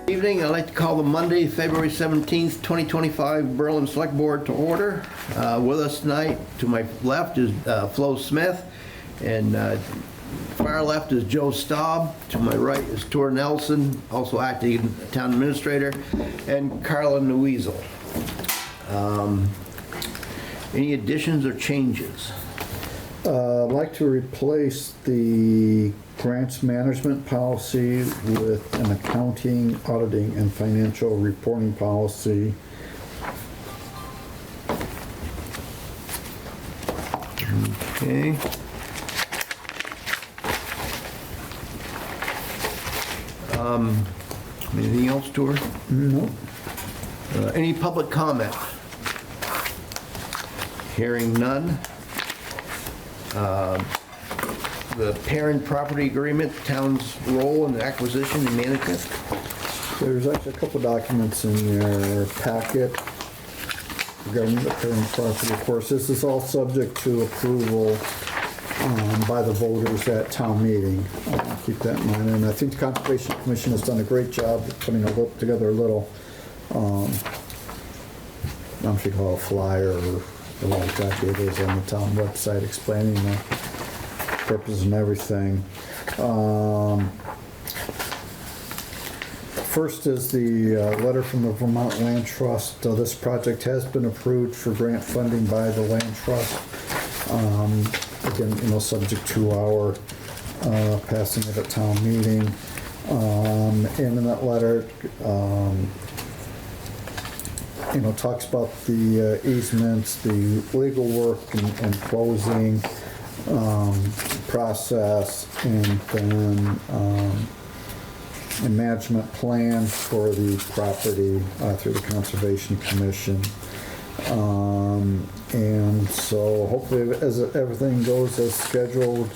Evening, I'd like to call the Monday, February 17th, 2025 Berlin Select Board to order. With us tonight, to my left is Flo Smith, and far left is Joe Staub. To my right is Tor Nelson, also acting town administrator, and Carla Nuizel. Any additions or changes? I'd like to replace the grants management policy with an accounting, auditing, and financial reporting policy. Okay. Anything else, Tor? No. Any public comment? Hearing none. The parent property agreement, town's role in the acquisition and management. There's actually a couple documents in your packet regarding the parent property. Of course, this is all subject to approval by the voters at town meeting. Keep that in mind. And I think the Conservation Commission has done a great job of putting together a little, I don't know if you call it a flyer or like that. It is on the town website explaining the purpose and everything. First is the letter from the Vermont Land Trust. This project has been approved for grant funding by the Land Trust. Again, subject to our passing it at town meeting. And in that letter, talks about the easements, the legal work and closing process, and then a management plan for the property through the Conservation Commission. And so hopefully as everything goes as scheduled,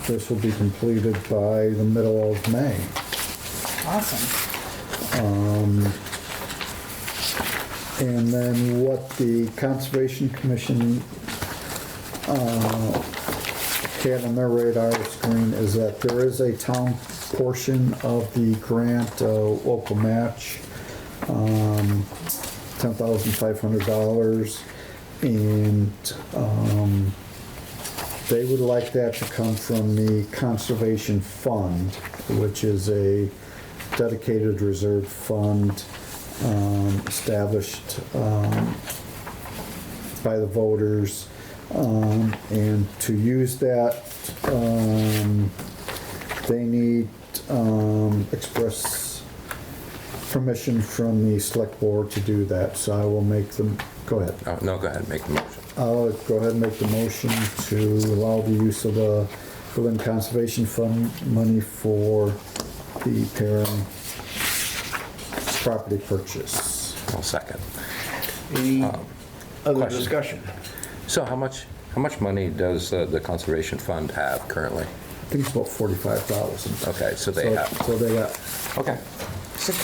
this will be completed by the middle of May. Awesome. And then what the Conservation Commission had on their radar screen is that there is a town portion of the grant, local match, $10,500, and they would like that to come from the Conservation Fund, which is a dedicated reserve fund established by the voters, and to use that they need express permission from the select board to do that. So I will make them, go ahead. Oh, no, go ahead and make the motion. I'll go ahead and make the motion to allow the use of the Berlin Conservation Fund money for the Perrin property purchase. I'll second. Any other question. discussion? So how much money does the Conservation Fund have currently? I think it's about $45,000. Okay, so they have. So they got Okay.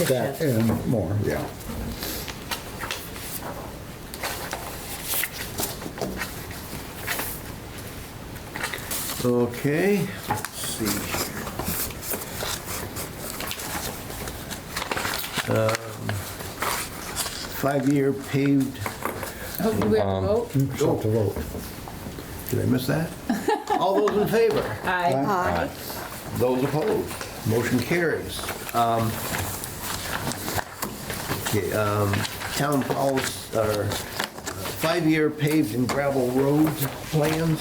that and more, yeah. Okay, let's see here. 5-year paved, Oh, do we have to vote? So to vote. did I miss that? All those in favor? Aye. Those opposed? Motion carries. Okay, town policy, 5-year paved and gravel roads plans.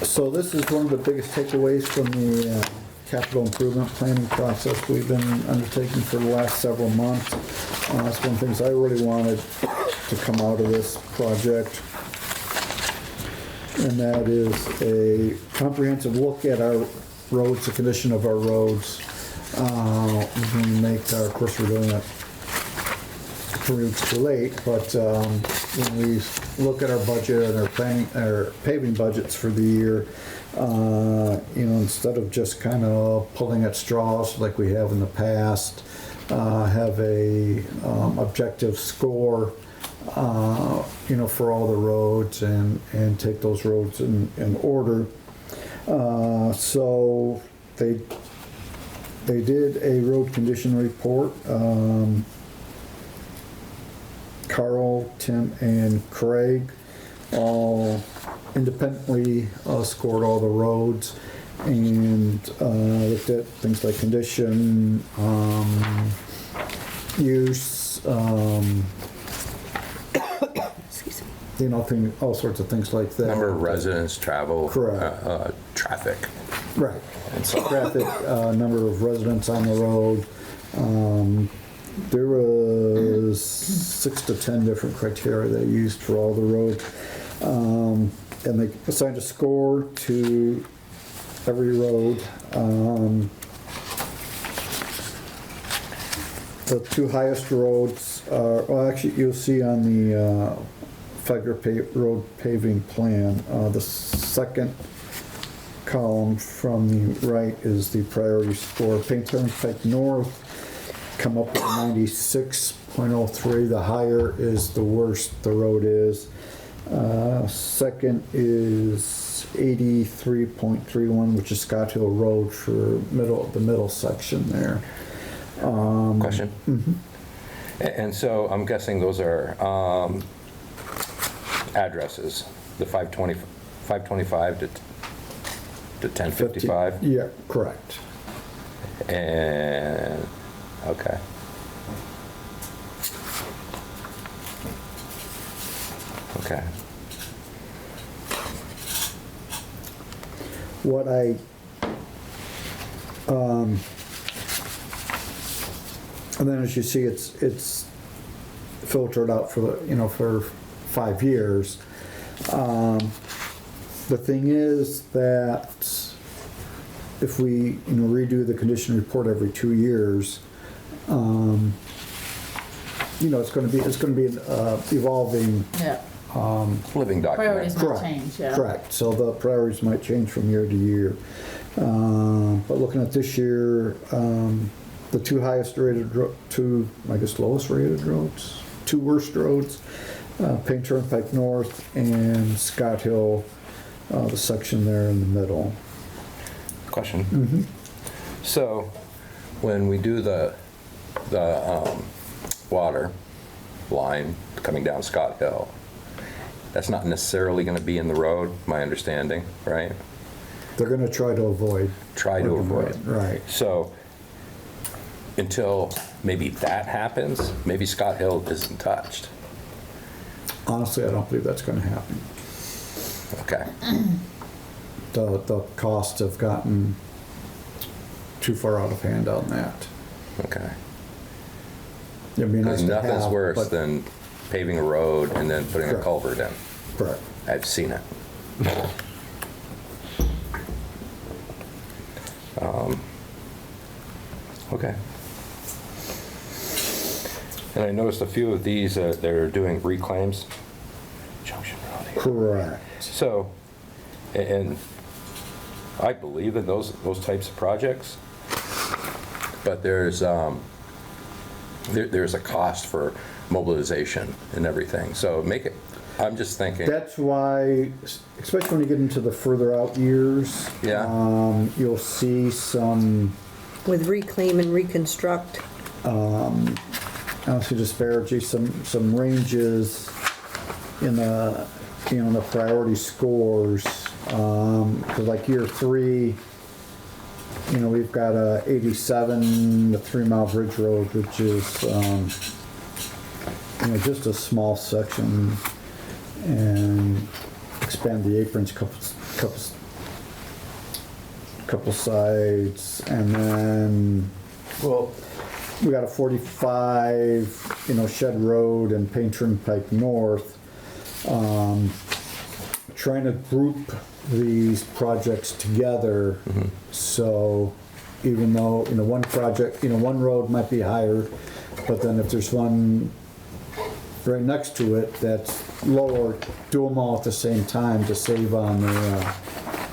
So this is one of the biggest takeaways from the capital improvement planning process we've been undertaking for the last several months. That's one of the things I really wanted to come out of this project. And that is a comprehensive look at our roads, the condition of our roads. We're going to make our, of course we're doing it 3 weeks too late, but when we look at our budget and our paving budgets for the year, instead of just kind of pulling at straws like we have in the past, have a objective score for all the roads and take those roads in order. So they did a road condition report. Carl, Tim, and Craig all independently scored all the roads and looked at things like condition, use, Excuse me. you know, all sorts of things like that. Number of residents, travel. Correct. Traffic. Right. And so, Traffic, number of residents on the road. There was 6 to 10 different criteria they used for all the roads. And they assigned a score to every road. The 2 highest roads are, well, actually, you'll see on the 5-year road paving plan, the second column from the right is the priority score. Payne Turnpike North come up with 96.03. The higher is the worse the road is. Second is 83.31, which is Scott Hill Road for the middle section there. question? And so I'm guessing those are addresses, the 525 to 1055? Yeah, correct. And, okay. Okay. What and then as you see, it's filtered out for for 5 years. The thing is that if we redo the condition report every 2 years, it's going to be an evolving. Yeah, Living priorities document. might change, yeah. Correct. So the priorities might change from year to year. But looking at this year, the 2 highest rated, lowest rated roads, 2 worst roads, Payne Turnpike North and Scott Hill, the section there in the middle. Question. So when we do the water line coming down Scott Hill, that's not necessarily going to be in the road, my understanding, right? They're going to try to avoid. Try to avoid. Right. So until maybe that happens, maybe Scott Hill isn't touched. Honestly, I don't believe that's going to happen. Okay. The costs have gotten too far out of hand on that. Okay. It'd be nice Because to nothing's have, worse but- than paving a road and then putting a Correct. culvert in. Correct. I've seen it. Okay. And I noticed a few of these, they're doing reclaims. Junction Road here. Correct. So, and I believe in those types of projects, but there's a cost for mobilization and everything. So make it, I'm just thinking, That's why, especially when you get into the further out years, Yeah. You'll see some, With reclaim and reconstruct. I don't see disparity, some ranges in the, in the priority scores. 'Cause like year 3, we've got a 87, the 3 Mile Bridge Road, which is, just a small section, and expand the aprons couple sides, and then, well, we got a 45, Shed Road and Payne Turnpike North. Trying to group these projects together, so even though, one project, one road might be higher, but then if there's one right next to it that's lower, do them all at the same time to save on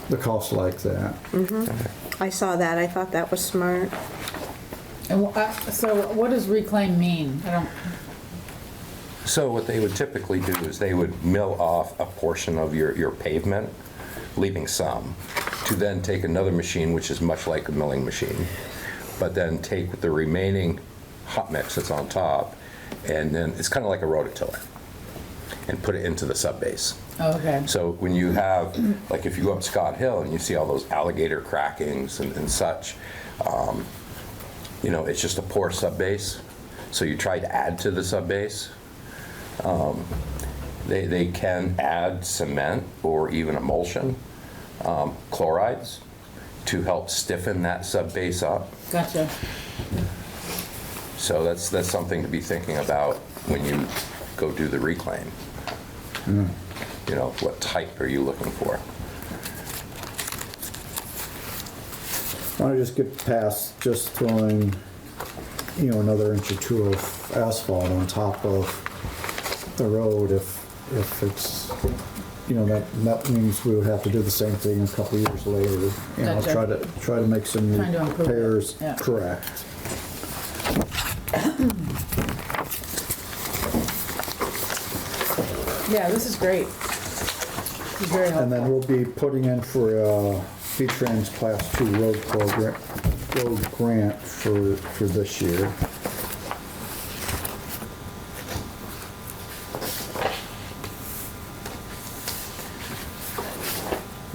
the cost like that. I saw that. I thought that was smart. And so what does reclaim mean? I don't, so what they would typically do is they would mill off a portion of your pavement, leaving some. to then take another machine, which is much like a milling machine, but then take the remaining hot mix that's on top, and then it's kind of like a rototiller, and put it into the sub base. Okay. So when you have, like if you go up Scott Hill and you see all those alligator crackings and such, you know, it's just a poor sub base. So you try to add to the sub base. They can add cement or even emulsion, chlorides, to help stiffen that sub base up. Gotcha. So that's something to be thinking about when you go do the reclaim. You know, what type are you looking for? I want to just get past just throwing, you know, another inch or two of asphalt on top of the road if it's, you know, that means we would have to do the same thing a couple years later. You know, Gotcha. try to make some Trying to improve it, repairs yeah. correct. Yeah, this is great. This is very And then helpful. we'll be putting in for a V-Trans Class 2 road grant for this year.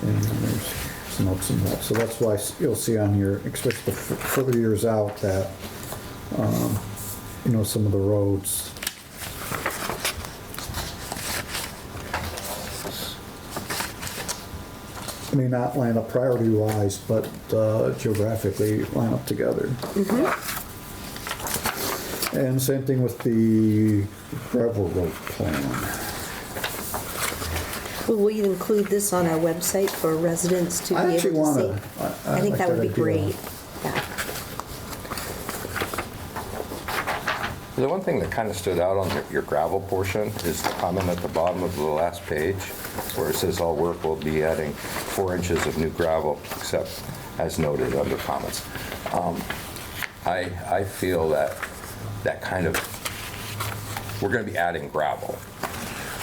And there's some ups and downs. So that's why you'll see on here, especially the further years out, that, you know, some of the roads may not line up priority-wise, but geographically line up together. And same thing with the gravel road plan. Will we include this on our website for residents to I be actually able to see? wanna. I think like that would be idea. great. Yeah. The one thing that kind of stood out on your gravel portion is the comment at the bottom of the last page, where it says all work will be adding 4 inches of new gravel, except as noted under comments. I feel that kind of, we're going to be adding gravel,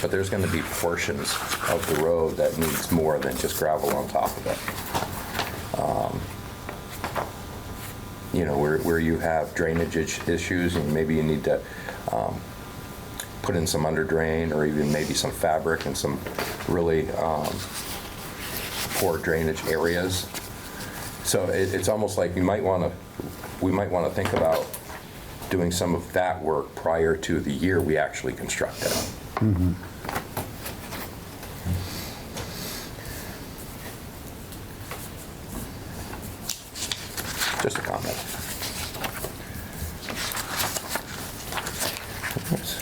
but there's going to be portions of the road that needs more than just gravel on top of it. You know, where you have drainage issues, and maybe you need to put in some under drain, or even maybe some fabric in some really poor drainage areas. So it's almost like we might want to think about doing some of that work prior to the year we actually construct it. Mm-hmm. Just a comment.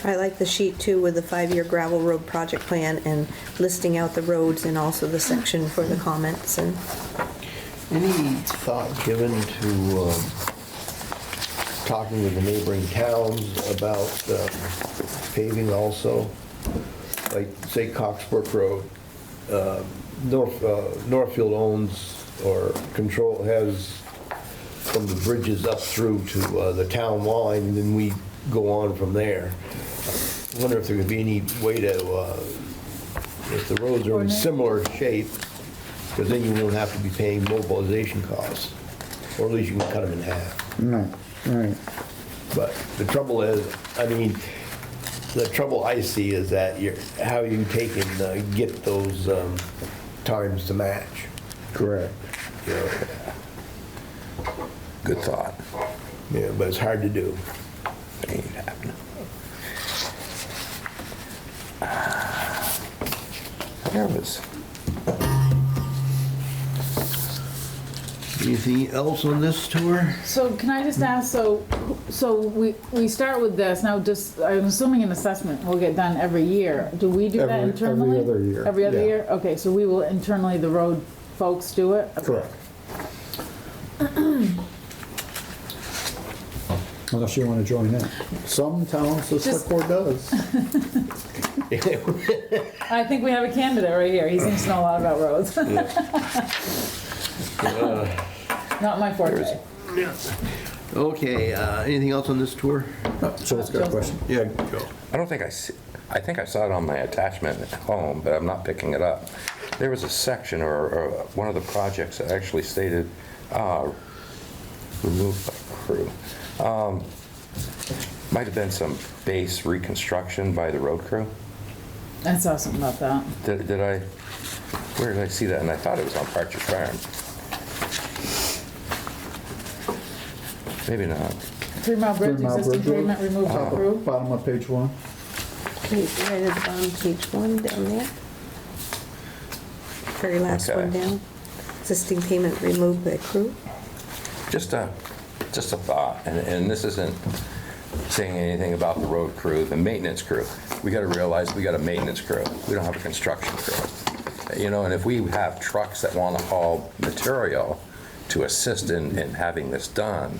I like the sheet too with the 5-year gravel road project plan and listing out the roads and also the section for the comments and. Any thought given to talking with the neighboring towns about paving also? Like, say, Coxbrook Road, Northfield owns or has from the bridges up through to the town line, and then we go on from there. I wonder if there would be any way to, if the roads are in similar shape, because then you won't have to be paying mobilization costs, or at least you can cut them in half. Right. But the trouble is, I mean, the trouble I see is that how you take and get those times to match. Correct. You know? Good thought. Yeah, but it's hard to do. Ain't happening. There was. Anything else on this tour? So can I just ask, so we start with this, now just, I'm assuming an assessment will get done every year. Do we do that Every internally? other year, Every other yeah. year? Okay, so we will internally, the road folks do it? Okay. Correct. Unless you want to join in. Some towns, the select board does. I think we have a candidate right here, he seems to know a lot about roads. Not my forte. Okay, anything else on this tour? Joe's got a question. Yeah, go. I don't think I see. I think I saw it on my attachment at home, but I'm not picking it up. there was a section or one of the projects that actually stated removed by crew. Might have been some base reconstruction by the road crew. I saw something about that. Did I, where did I see that? And I thought it was on Partridge Farm. Maybe not. 3 Mile Bridge, 3 Mile existing Bridge Road. pavement removed by crew. Bottom of page 1. Okay, right at the bottom, page 1, down there. Very last Okay. one down. Existing payment removed by crew. Just a thought, and this isn't saying anything about the road crew, the maintenance crew. We gotta realize we got a maintenance crew. We don't have a construction crew. You know, and if we have trucks that wanna haul material to assist in having this done,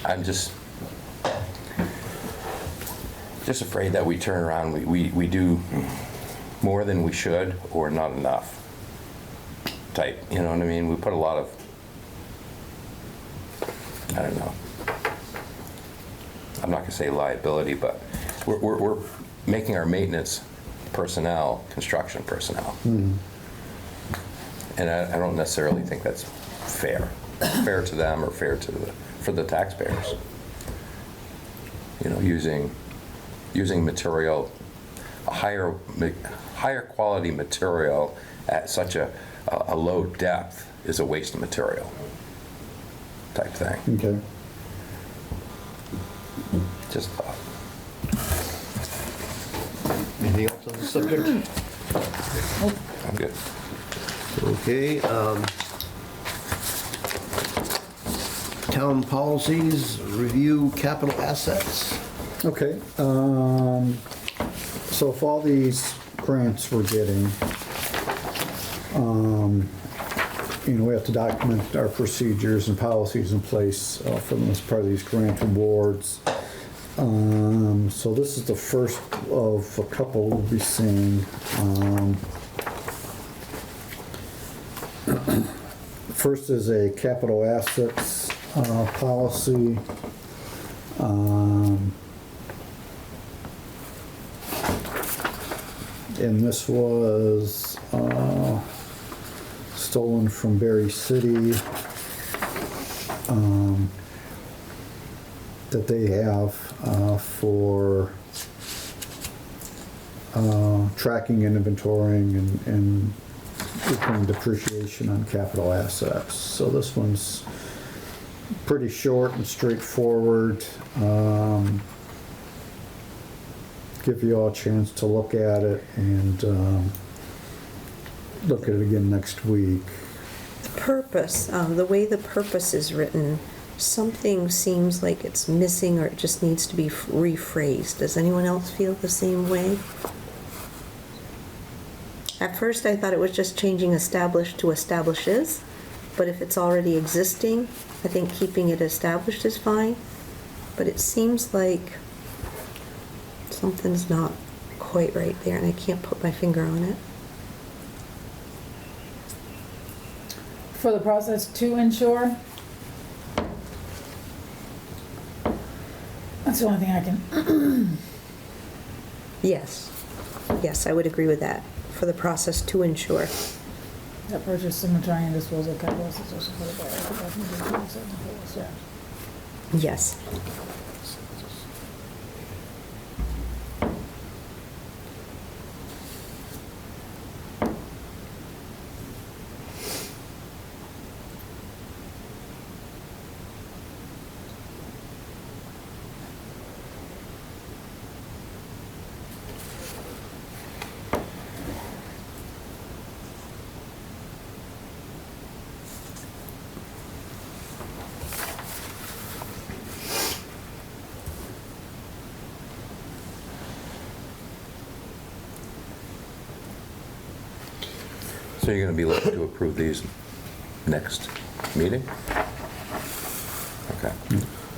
I'm just afraid that we turn around, we do more than we should or not enough type, you know what I mean? We put a lot of, I don't know, I'm not gonna say liability, but we're making our maintenance personnel construction personnel. And I don't necessarily think that's fair to them or fair for the taxpayers. You know, using material, a higher quality material at such a low depth is a waste of material type thing. Okay. Just thought. Anything else on the subject? I'm good. Okay, town policies, review capital assets. Okay, so for all these grants we're getting, you know, we have to document our procedures and policies in place for them as part of these grant awards. So this is the first of a couple we'll be seeing. First is a capital assets policy. And this was stolen from Berry City, that they have for tracking and inventorying and recording depreciation on capital assets. So this one's pretty short and straightforward. Give you all a chance to look at it and look at it again next week. The purpose, the way the purpose is written, something seems like it's missing or it just needs to be rephrased. Does anyone else feel the same way? At first, I thought it was just changing established to establishes, but if it's already existing, I think keeping it established is fine. But it seems like something's not quite right there, and I can't put my finger on it. For the process to ensure. That's the only thing I can, Yes. Yes, I would agree with that. For the process to ensure. that purchase, inventory, and disposal of capital assets are supported by Article 527. Yeah. Yes. So you're gonna be looking to approve these next meeting? Okay.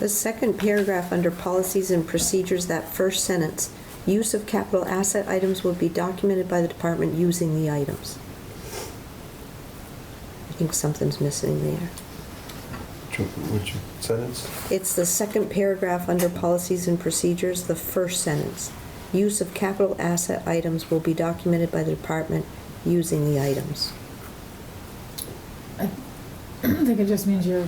The second paragraph under policies and procedures, that first sentence, use of capital asset items will be documented by the department using the items. I think something's missing there. Which sentence? It's the second paragraph under policies and procedures, the first sentence. Use of capital asset items will be documented by the department using the items. I think it just means you're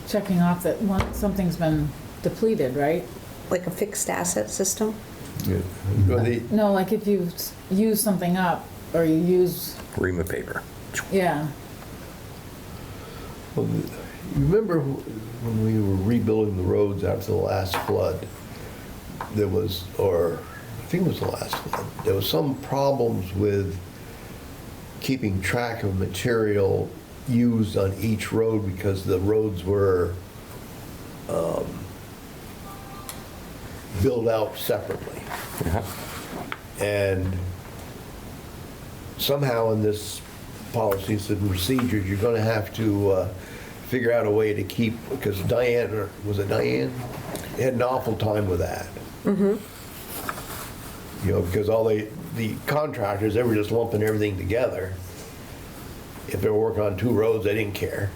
checking off that something's been depleted, right? Like a fixed asset system? Well, the- No, like if you use something up, or you use, Ream of paper. yeah. well, you remember when we were rebuilding the roads after the last flood? There was, or I think it was the last flood, there was some problems with keeping track of material used on each road because the roads were built out separately. Yeah. And somehow in this policies and procedures, you're gonna have to figure out a way to keep, because Diane, or was it Diane? Had an awful time with that. You know, because the contractors, they were just lumping everything together. If they were working on 2 roads, they didn't care.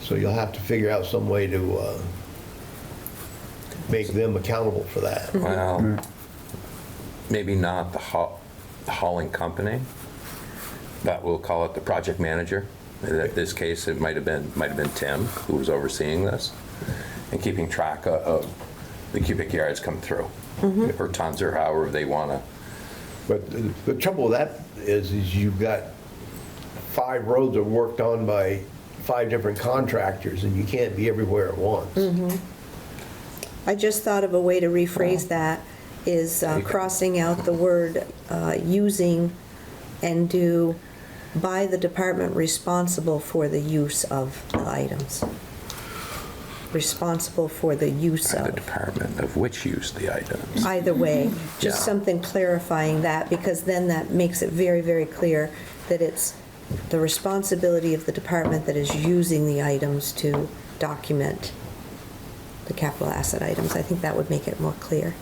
So you'll have to figure out some way to make them accountable for that. Well, maybe not the hauling company, but we'll call it the project manager. In this case, it might have been Tim who was overseeing this and keeping track of the cubic yards come through, or tons, or however they want to. But the trouble with that is you've got 5 roads that are worked on by 5 different contractors, and you can't be everywhere at once. I just thought of a way to rephrase that, is crossing out the word using and do by the department responsible for the use of the items. Responsible for the use The of. department of which use the items. Either way, just Yeah. something clarifying that, because then that makes it very, very clear that it's the responsibility of the department that is using the items to document the capital asset items. I think that would make it more clear.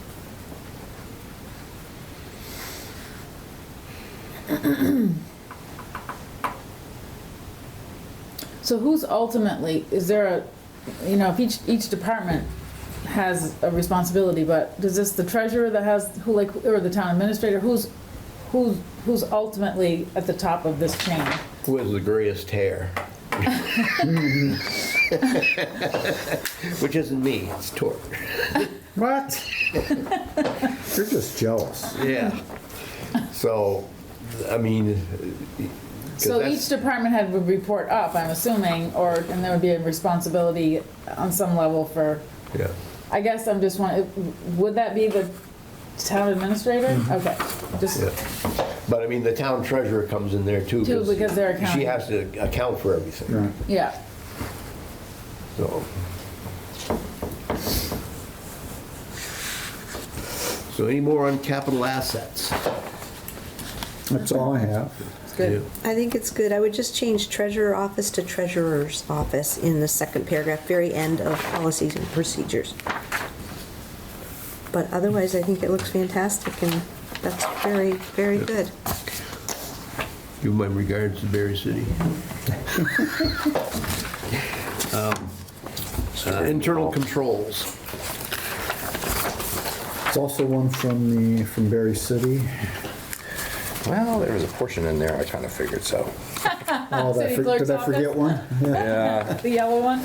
So who's ultimately, is there a, if each department has a responsibility, but does this, the treasurer that has, or the town administrator, who's ultimately at the top of this chain? Who has the grayest hair? Which isn't me, it's Tort. What? You're just jealous. Yeah. So, I mean. 'cause So that's- each department head would report up, I'm assuming, and there would be a responsibility on some level for, Yeah. I guess I'm just wondering, would that be the town administrator? Okay, just, Yeah. But I mean, the town treasurer comes in there too. Too, because they're accounting. She has to account for everything, Right. yeah. so. So any more on capital assets? That's all I have. It's good. I think it's good. I would just change treasurer office to treasurer's office in the second paragraph, very end of policies and procedures. But otherwise, I think it looks fantastic, and that's very, very good. Give my regards to Berry City. Internal controls. It's also one from Berry City. Well, there was a portion in there I kind of figured so. Oh, City clerk's did I forget office? one? Yeah. Yeah. The yellow one?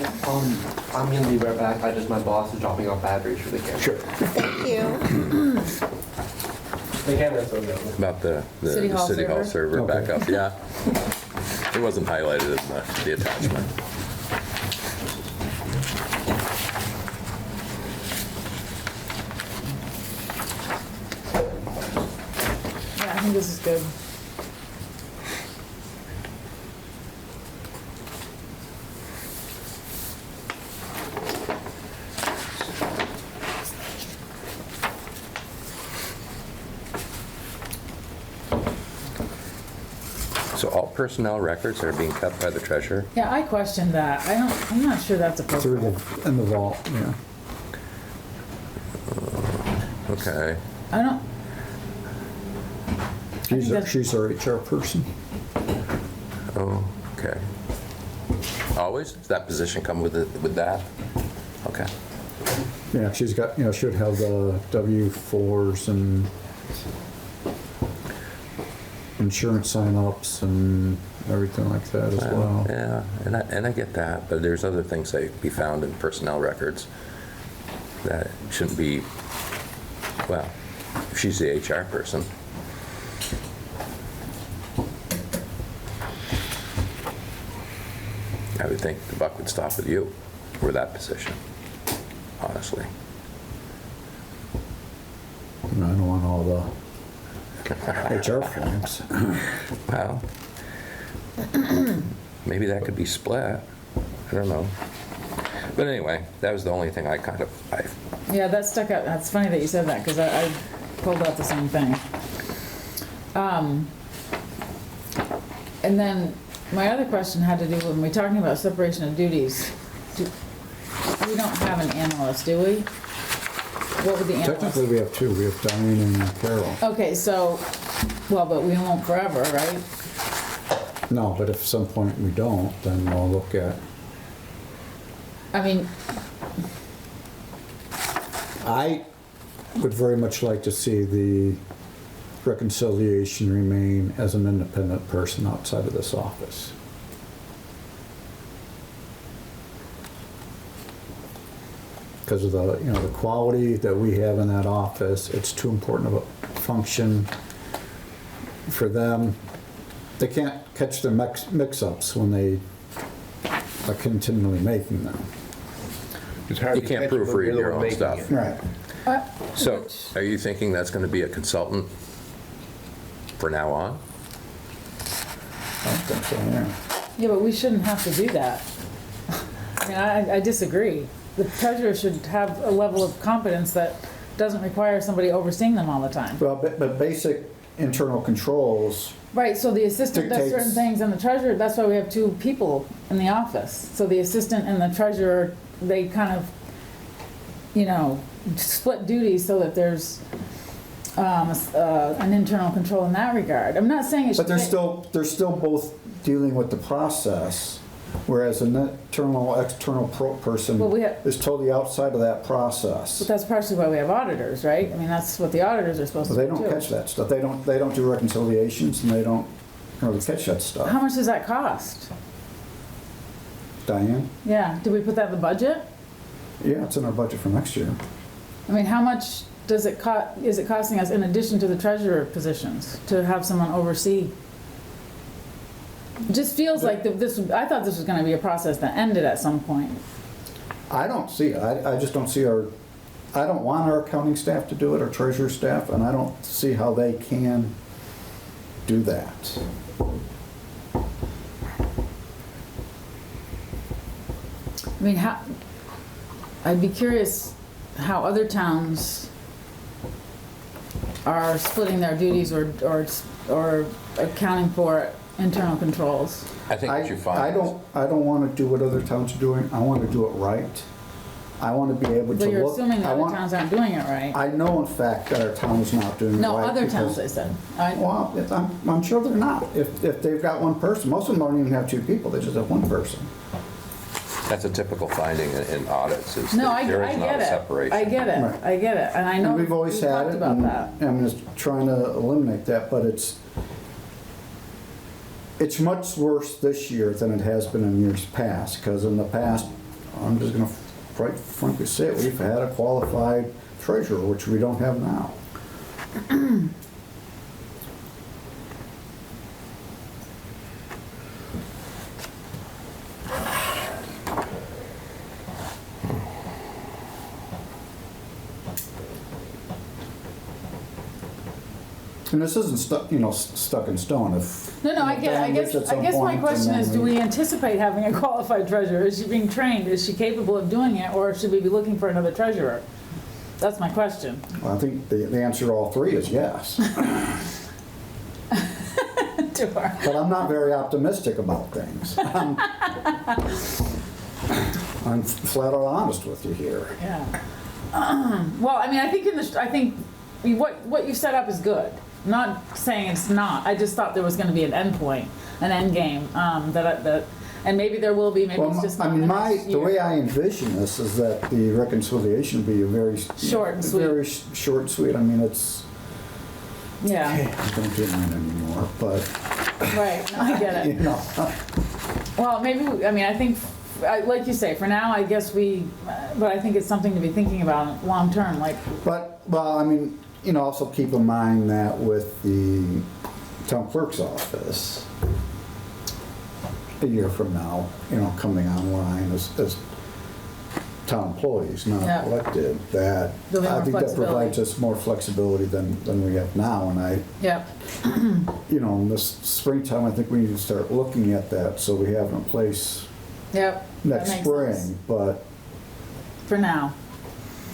I'm gonna be right back. My boss is dropping off batteries for the camera. Sure. Thank you. The camera's still going. About the City Hall City Hall server? server Okay. backup, yeah. It wasn't highlighted in the attachment. Yeah, I think this is good. So all personnel records are being kept by the treasurer? Yeah, I questioned that. I'm not sure that's Through appropriate. in the vault, yeah. Okay. I don't, She's that's- she's our HR person. Oh, okay. Always? Does that position come with that? Okay. Yeah, she's got, should have the W-4s and insurance sign-ups and everything like that as well. Yeah, and I get that, but there's other things that be found in personnel records that shouldn't be, well, if she's the HR person. I would think the buck would stop with you for that position, honestly. I don't want all the HR forms. Well, maybe that could be split. I don't know. But anyway, that was the only thing I Yeah, that stuck out. That's funny that you said that, because I pulled out the same thing. And then my other question had to do when we're talking about separation of duties. We don't have an analyst, do we? What would the analyst? Technically, we have two. We have Diane and Carol. Okay, so, well, but we won't forever, right? No, but if at some point we don't, then we'll look at, I mean, I would very much like to see the reconciliation remain as an independent person outside of this office. Because of the, you know, the quality that we have in that office, it's too important of a function for them. They can't catch their mix-ups when they are continually making them. It's hard You to can't catch them proofread when they're your own making stuff. it. Right. So, are you thinking that's going to be a consultant for now on? I don't think so, yeah. yeah, but we shouldn't have to do that. I mean, I disagree. The treasurer should have a level of competence that doesn't require somebody overseeing them all the time. Well, but basic internal controls, Right, so the assistant does certain Dictates. things, and the treasurer, that's why we have two people in the office. So the assistant and the treasurer, they kind of, you know, split duties so that there's an internal control in that regard. I'm not saying it should. but they're still both dealing with the process, whereas an internal, external person Well, we have- is totally outside of that But process. that's partially why we have auditors, right? I mean, that's what the auditors are supposed So to they do too. don't catch that stuff. They don't do reconciliations, and they don't really catch that How stuff. much does that cost? Diane? Yeah, did we put that in the budget? Yeah, it's in our budget for next year. I mean, how much does it is it costing us in addition to the treasurer positions to have someone oversee? It just feels like I thought this was gonna be a process that ended at some point. I don't see it. I just don't see I don't want our accounting staff to do it, our treasurer staff, and I don't see how they can do that. I mean, I'd be curious how other towns are splitting their duties or accounting for internal controls. I think what you find I don't want to do what other towns are doing. I want to do it right. I want to be able to But you're look. assuming that other towns aren't doing it right. I know in fact that our town is not doing it right. No, other towns, because- I said. Well, I'm sure they're not. If they've got one person, most of them don't even have two people, they just have one person. that's a typical finding in audits, is No, that I there is not a get it. separation. I get it. Right. I get it. And I know And we've always had talked it, about and that. I'm just trying to eliminate that, but it's much worse this year than it has been in years past, because in the past, I'm just gonna quite frankly say it, we've had a qualified treasurer, which we don't have now. And this isn't stuck in stone. If No, I get it. Dan leaves at I some guess my point, question and is, then do we anticipate having a qualified treasurer? Is she being trained? Is she capable of doing it? Or should we be looking for another treasurer? That's my question. Well, I think the answer to all three is yes. To her. But I'm not very optimistic about things. I'm flat out honest with you here. Yeah. Well, I mean, I think what you set up is good. I'm not saying it's not. I just thought there was going to be an end point, an end game. And maybe there will be. Maybe Well, it's just I not mean, the next the year. way I envision this is that the reconciliation will be a very Short and sweet. very short, sweet. I mean, Yeah, don't get mine anymore, but, right, no, I get you it. know. Well, maybe, I mean, I think, like you say, for now, I guess but I think it's something to be thinking about long-term, like, But, well, I mean, you know, also keep in mind that with the town clerk's office, a year from now, you know, coming online as town employees, not Yeah. elected, that, There'll be I more think that flexibility. provides us more flexibility than we have now, and yeah, you know, in this springtime, I think we need to start looking at that, so we have it in place yep. that next makes spring, sense. but For now,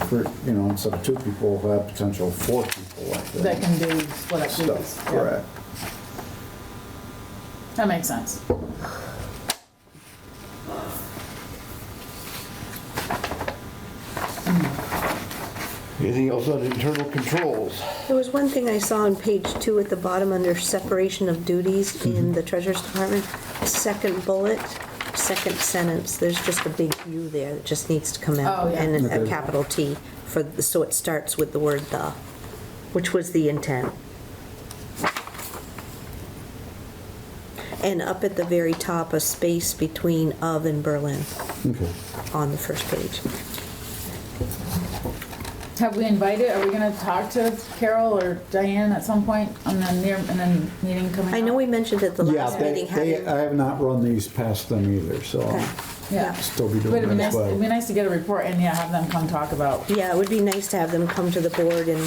for, you know, instead of 2 people, we'll have potential 4 people, I think. that can do split up duties. Stuff, Yeah. correct. That makes sense. Anything else on internal controls? There was one thing I saw on page 2 at the bottom under separation of duties in the Treasurer's Department. Second bullet, second sentence, there's just a big U there that just needs to come out. Oh, yeah. And a Okay. capital T, so it starts with the word "the," which was the intent. And up at the very top, a space between "of" and Berlin Okay. on the first page. Have we invited, are we gonna talk to Carol or Diane at some point in the meeting coming up? I know we mentioned at the Yeah, last they, meeting I having. have not run these past them either, so Okay. I'll Yeah. still be But doing it'd be that as nice, it'd be well. nice to get a report and, yeah, have them come talk about, Yeah, it would be nice to have them come to the board and,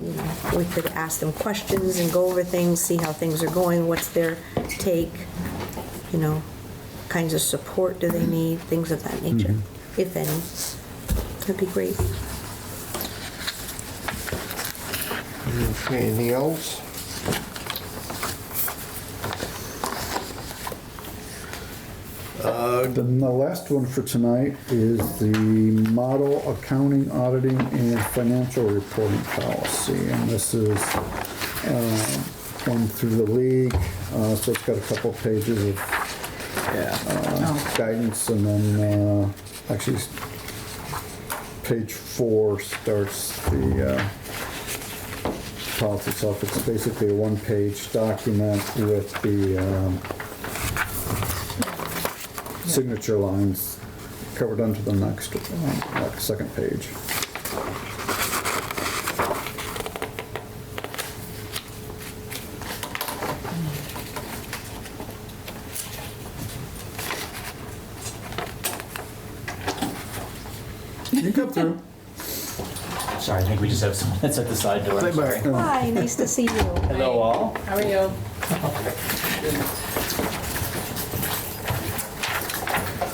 you know, we could ask them questions and go over things, see how things are going, what's their take, you know, kinds of support do they need, things of that nature, if any. That'd be great. Okay, anything else? Then the last one for tonight is the model accounting, auditing, and financial reporting policy. And this is one through the league, so it's got a couple pages of guidance, and then actually page 4 starts the policy itself. It's basically a one-page document with the signature lines covered onto the next, like second page. You can come through. Sorry, I think we just have someone that's at the side door. I'm sorry. Hi, nice to see you. Hello, all. how are you?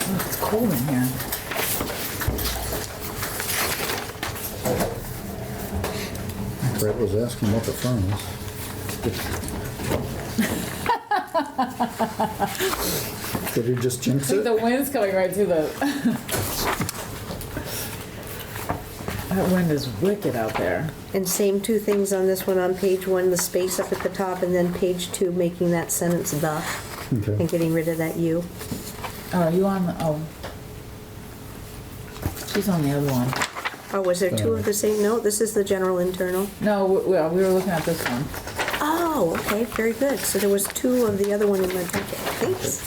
Oh, it's cold in here. Brett was asking what the furnace. Did he just I jinx think it? the wind's coming right through the. That wind is wicked out there. And same 2 things on this one, on page 1, the space up at the top, and then page 2, making that sentence "the," and Okay. getting rid of that "u." Oh, are you on, she's on the other one. Oh, was there 2 of the same note? This is the general internal? No, we were looking at this one. Oh, okay, very good. So there was 2 of the other one in my packet. Thanks.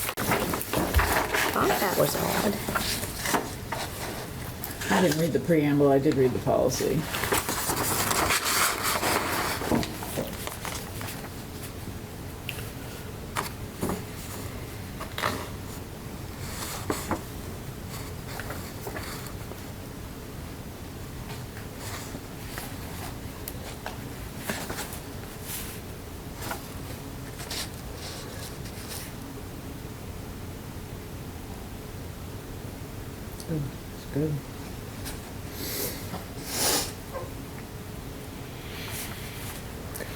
Thought that was odd. I didn't read the preamble, I did read the policy. It's good.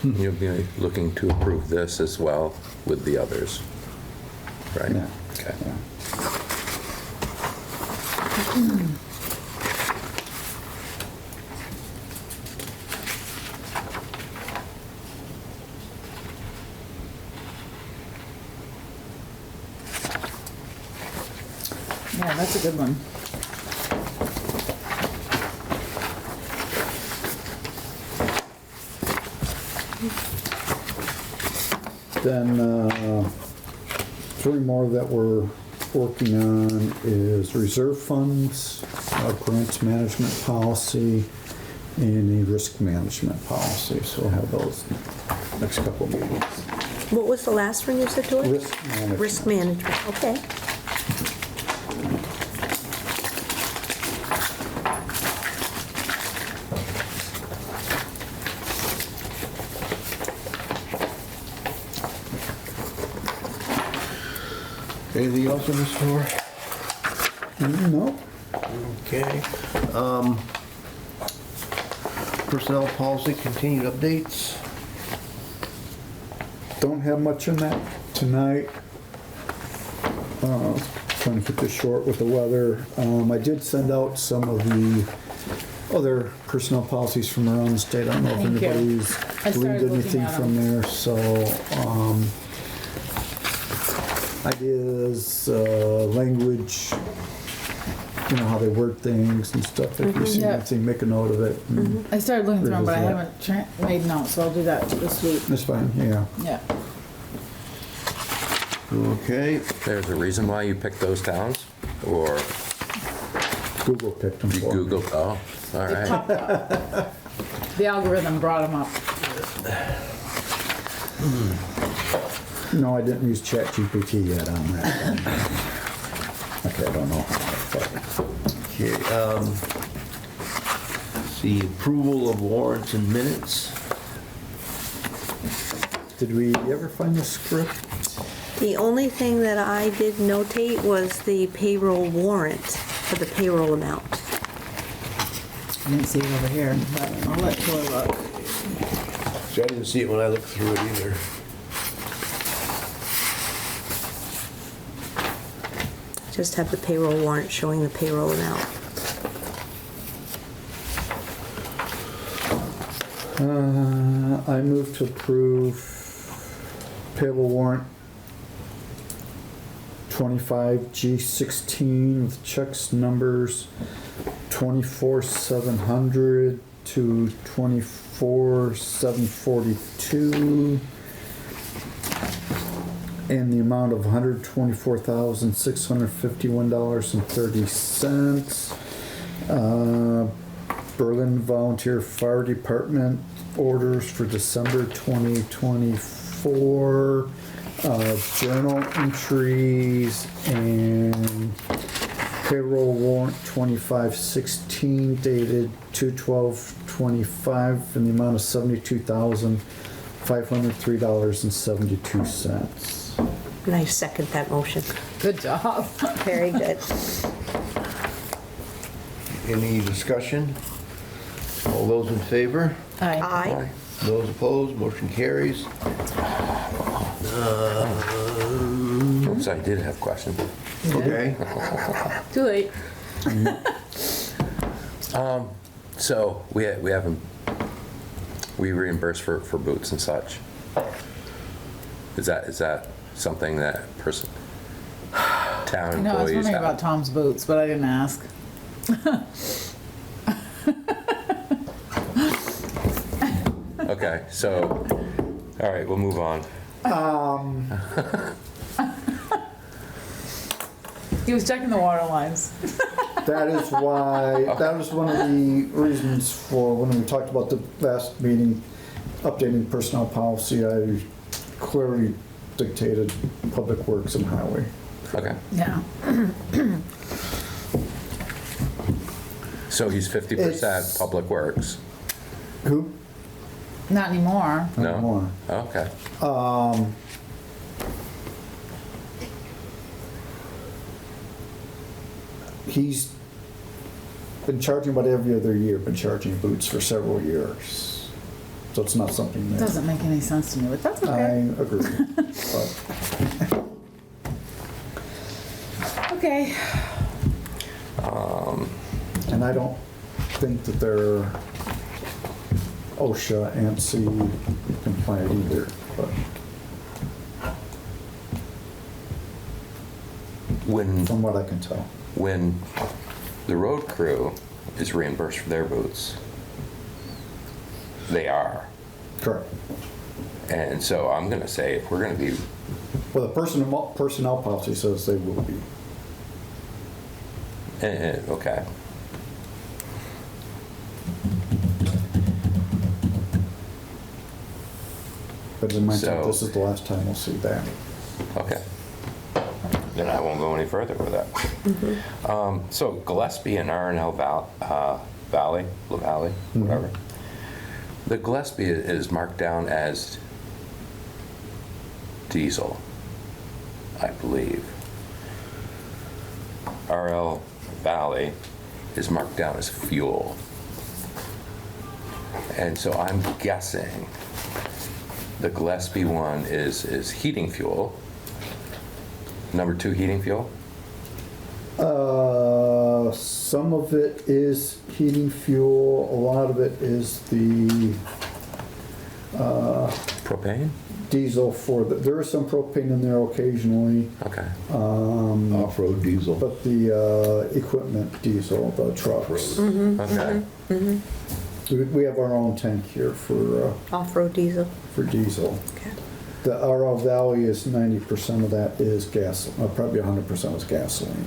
You'll be looking to approve this as well with the others, right? Yeah. Okay. Yeah. Yeah, that's a good one. Then, three more that we're working on is reserve funds, grants management policy, and a risk management policy. So we'll have those next couple of meetings. What was the last one you said to us? Risk management. Risk management, okay. Anything else in the store? No, Okay. Personnel policy, continued updates. don't have much on that tonight. Trying to keep this short with the weather. I did send out some of the other personnel policies from around the state. I don't know if Thank you. anybody's I started gleaned looking anything at from there, so, ideas, language, you know, how they word things and stuff. If you see Yeah. anything, make a note of it. and I started looking through them, but I Revisit haven't made notes, so I'll do that this week. That's fine, yeah. Yeah. Okay. There's a reason why you picked those towns? Or Google picked them you for me. Googled, oh, all It right. popped up. The algorithm brought them up. No, I didn't use ChatGPT yet on that. Okay, I don't know. But Okay, see, approval of warrants and minutes. did we ever find the script? The only thing that I did notate was the payroll warrant for the payroll amount. I didn't see it over here, but I'll let Troy look. See, I didn't see it when I looked through it either. Just have the payroll warrant showing the payroll amount. I move to approve payable warrant 25G16 with checks numbers 24,700 to 24,742 in the amount of $124,651.30. Berlin Volunteer Fire Department orders for December 2024, journal entries, and payroll warrant 2516 dated 2/12/25 in the amount of $72,503.72. And I second that motion. Good job. Very good. Any discussion? All those in favor? Aye. Aye. Those opposed, motion carries. Oops, I did have a question. Okay. Too late. So we haven't, we reimburse for boots and such. Is that something that town I know, I was employees wondering about have? Tom's boots, but I didn't ask. Okay, so, all right, we'll move on. He was checking the water lines. That is why, that was one of the reasons for when we talked about the last meeting, updating personnel policy, I clearly dictated public works and highway. Okay, Yeah. so he's 50% It's- public works? Who? Not anymore. No? Not more. Okay, He's been charging about every other year, been charging boots for several years. So it's not something that. Doesn't make any sense to me, but that's I okay. agree. But Okay. and I don't think that they're OSHA, ANSI compliant either, but when from what I can tell. the road crew is reimbursed for their boots, they are. Correct. And so I'm gonna say, if we're gonna be, Well, the personnel policy says they will be. okay. But in my So- this is the last time we'll see that. Okay. Then I won't go any further with that. So Gillespie and R&L Valley, whatever. The Gillespie is marked down as diesel, I believe. RL Valley is marked down as fuel. And so I'm guessing the Gillespie one is heating fuel. Number 2 heating fuel? Some of it is heating fuel, a lot of it is the Propane? diesel for the, there is some propane in there occasionally, Okay. Off-road diesel. but the equipment diesel, the trucks. Okay. We have our own tank here for Off-road diesel. diesel. Okay. The RL Valley is 90% of that is gas, probably 100% is gasoline.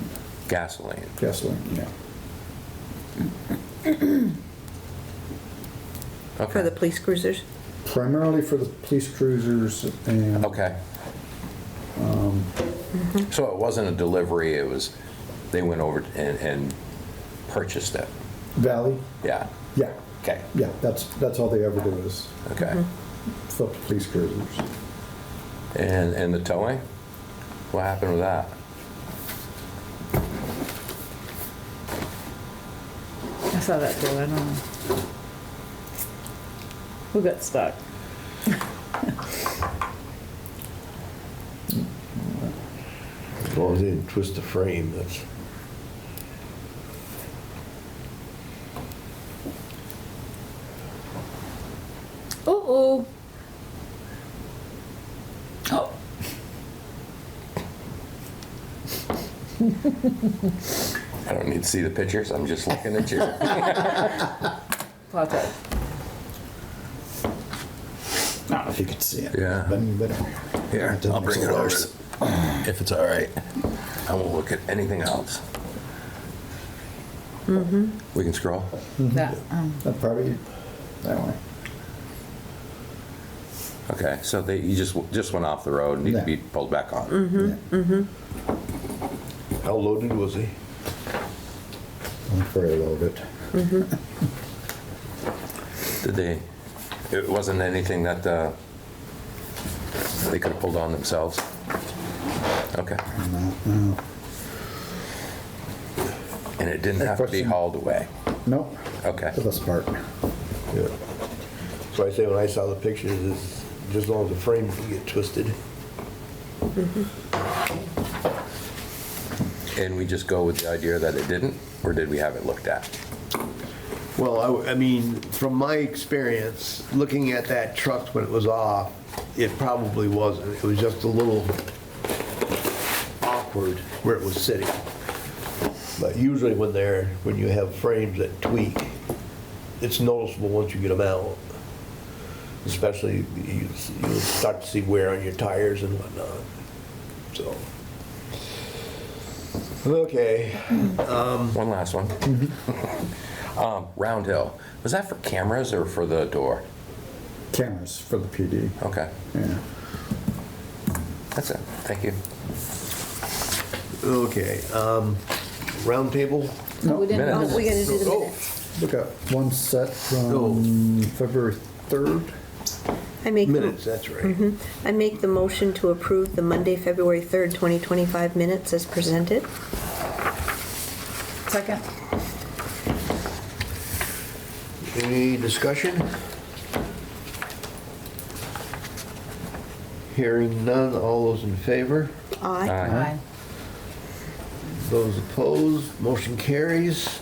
Gasoline. Gasoline, yeah. Okay. For the police cruisers? Primarily for the police cruisers and Okay. So it wasn't a delivery, it was, they went over and purchased it? Valley. Yeah, Yeah, okay, yeah, that's all they ever do is okay. flip the police cruisers. And the towing? What happened with that? I saw that too, I don't know. Who got stuck? As long as they didn't twist the frame, that's. Uh-oh. Oh. I don't need to see the pictures, I'm just looking at you. Watch out. If you could see it. Yeah. But Here, I'll bring it over, if it's all right. I won't look at anything else. We can scroll? That, That probably, that way. Okay, so you just went off the road, need to be pulled back on. How loaded was he? I'm very loaded. Did they, it wasn't anything that they could have pulled on themselves? Okay. No. And it didn't have to be hauled away? Nope, Okay. for this part. Yeah. So I say when I saw the pictures, is just as long as the frame can get twisted. And we just go with the idea that it didn't, or did we have it looked at? Well, I mean, from my experience, looking at that truck when it was off, it probably wasn't. It was just a little awkward where it was sitting. But usually when you have frames that tweak, it's noticeable once you get them out. Especially, you start to see wear on your tires and whatnot, so. Okay. One last one. Round Hill, was that for cameras or for the door? Cameras for the PD, Okay, yeah. that's it, thank you. Okay, round table? no, we didn't. Minutes. Oh, we gotta do the Oh. minutes. Look at one set from February 3rd. I make, Minutes, that's right. I make the motion to approve the Monday, February 3rd, 2025 minutes as presented. Second. Any discussion? Hearing none, all those in favor? Aye. Aye. Those opposed, motion carries.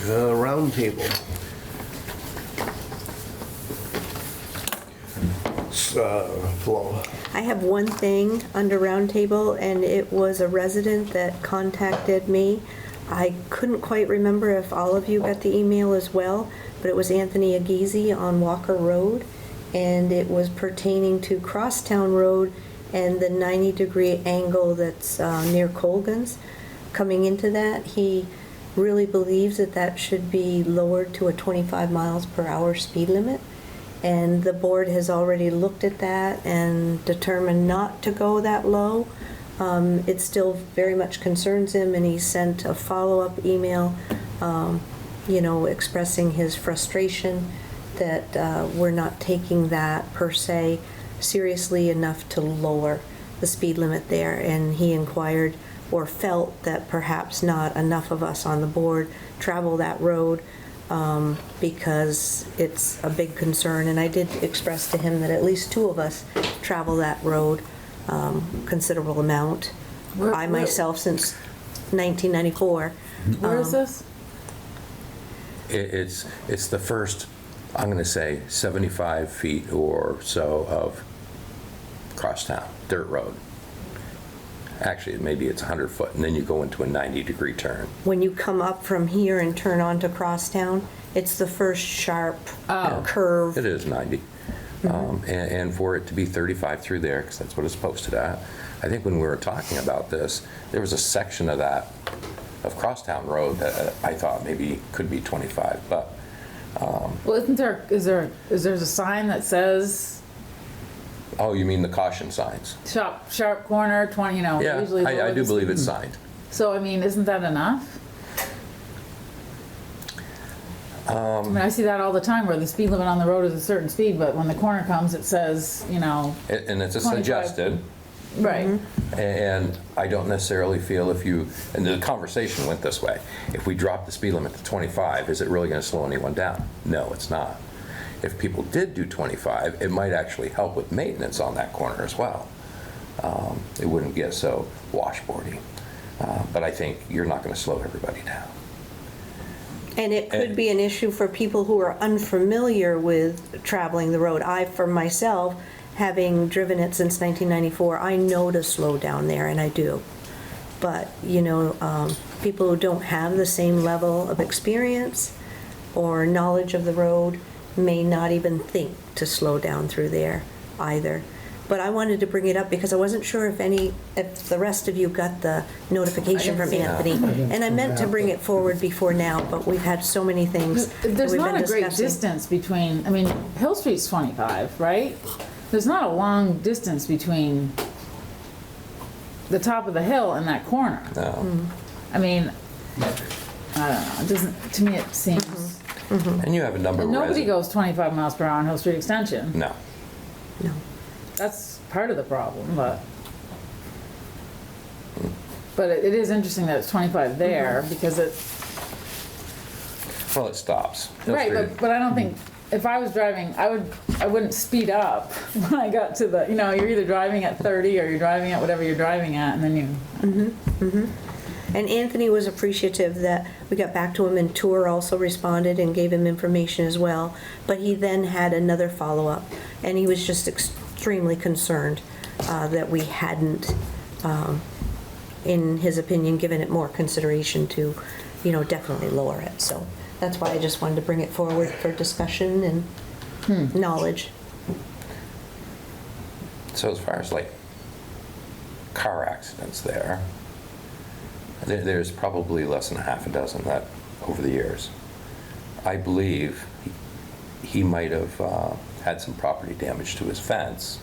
Round table. Flo. I have one thing under roundtable, and it was a resident that contacted me I couldn't quite remember if all of you got the email as well, but it was Anthony Agizi on Walker Road, and it was pertaining to Crosstown Road and the 90-degree angle that's near Colgan's. Coming into that, he really believes that that should be lowered to a 25 miles per hour speed limit. And the board has already looked at that and determined not to go that low. It still very much concerns him, and he sent a follow-up email, expressing his frustration that we're not taking that per se seriously enough to lower the speed limit there. And he inquired or felt that perhaps not enough of us on the board travel that road because it's a big concern. And I did express to him that at least two of us travel that road considerable amount. I myself, since 1994. Where is this? It's the first, I'm going to say, 75 feet or so of crosstown, dirt road. Actually, maybe it's 100 foot, and then you go into a 90-degree turn. When you come up from here and turn onto Crosstown, it's the first sharp curve. It is 90. And for it to be 35 through there, because that's what it's posted at, I think when we were talking about this, there was a section of that, of Crosstown Road, that I thought maybe could be 25, but... Well, is there a sign that says Oh, you mean the caution signs? sharp corner, 20, Yeah, usually. I do believe it's signed. So, I mean, isn't that enough? I see that all the time where the speed limit on the road is a certain speed, but when the corner comes, it says, And it's a 25. suggested, right. and I don't necessarily feel and the conversation went this way, if we drop the speed limit to 25, is it really going to slow anyone down? No, it's not. If people did do 25, it might actually help with maintenance on that corner as well. It wouldn't get so washboardy. But I think you're not going to slow everybody down. And it could be an issue for people who are unfamiliar with traveling the road. I, for myself, having driven it since 1994, I know to slow down there, and I do. But, people who don't have the same level of experience or knowledge of the road may not even think to slow down through there either. But I wanted to bring it up because I wasn't sure if the rest of you got the notification from Anthony. And I meant to bring it forward before now, but we've had so many things that we've been There's not a great discussing. distance between, Hill Street's 25, right? There's not a long distance between the top of the hill and that corner. No. I don't know, it doesn't, to me it seems. And you have a number of Nobody residents. goes 25 miles per hour on Hill Street Extension. No. No. That's part of the problem, but it is interesting that it's 25 there because it, Well, it stops. Hill right, Street- but I don't think, if I was driving, I wouldn't speed up when I got to the, you're either driving at 30 or you're driving at whatever you're driving at, and then you. And Anthony was appreciative that we got back to him, and Tour also responded and gave him information as well. But he then had another follow-up, and he was just extremely concerned that we hadn't, in his opinion, given it more consideration to, definitely lower it. So that's why I just wanted to bring it forward for discussion and knowledge. So as far as car accidents there's probably less than a half a dozen that over the years. I believe he might have had some property damage to his fence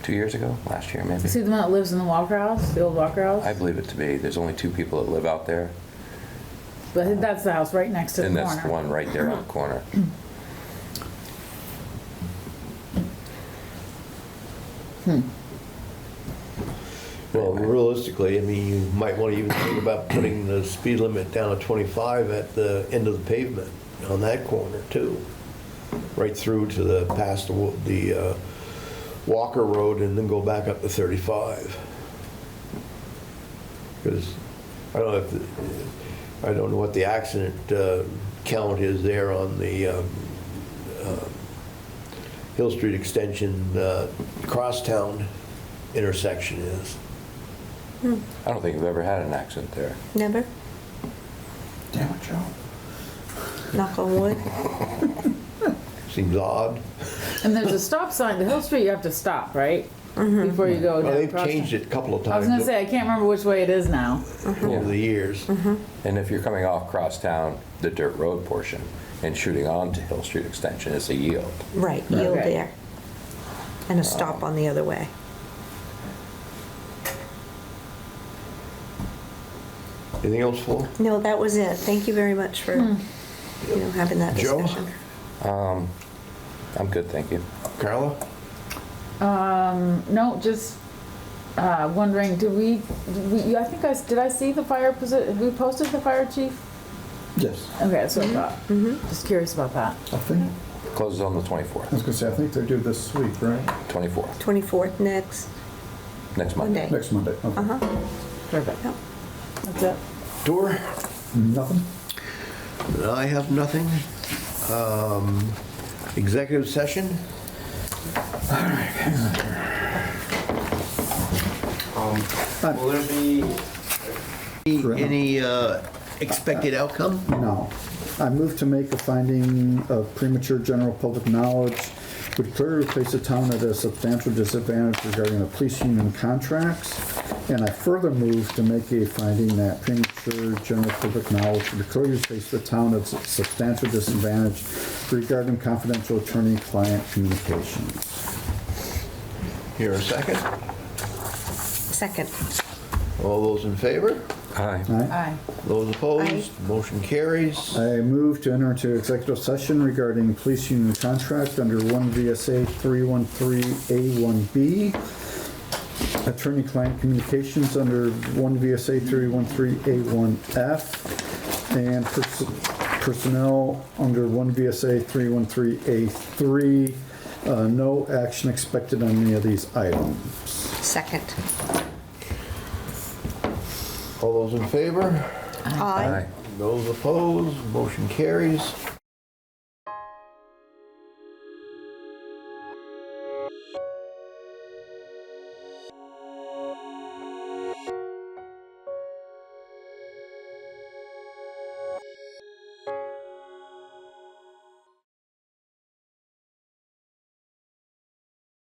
2 years ago, last year maybe. See the one that lives in the Walker House, the old Walker House? I believe it to be. There's only 2 people that live out there, But that's the house right next to the and corner. that's the one right there on the corner. Well, realistically, you might want to even think about putting the speed limit down to 25 at the end of the pavement on that corner too. Right through to past the Walker Road and then go back up to 35. Because I don't know what the accident count is there on the Hill Street Extension Crosstown intersection is. I don't think I've ever had an accident there. Never? Damn it, Joe. Knock on wood? Seems odd. And there's a stop sign, the Hill Street, you have to stop, right? Before you go Well, down they've across. changed it a couple of I was gonna times say, I can't remember which way it is now. over the years. And if you're coming off crosstown, the dirt road portion, and shooting onto Hill Street Extension, it's a yield. Right, yield Okay. there. And a stop on the other way. Anything else, Flo? No, that was it. Thank you very much for, having that Joe? discussion. I'm good, thank you. Carla? No, just wondering, I think did I see the fire position, we posted the fire chief? Yes, Okay, that's what I thought. Just curious about that. I think, Closes on the I 24th. was gonna say, I think they're due this week, right? 24th, 24th next next Monday. Monday. Next Monday, okay. Uh-huh. Perfect. Yep. That's it. Tour? Nothing? I have nothing. Executive session? Will there be, Any expected outcome? No. I move to make a finding of premature general public knowledge would clearly place the town at a substantial disadvantage regarding the police union contracts. And I further move to make a finding that premature general public knowledge would clearly place the town at a substantial disadvantage regarding confidential attorney-client communications. Here a second. Second. All those in favor? Aye. Aye. Aye. Those opposed? Aye. Motion carries. I move to enter into executive session regarding police union contract under 1 VSA 313A1B. Attorney-client communications under 1 VSA 313A1F. And personnel under 1 VSA 313A3. No action expected on any of these items. Second. All those in favor? Aye. Those opposed? Motion carries.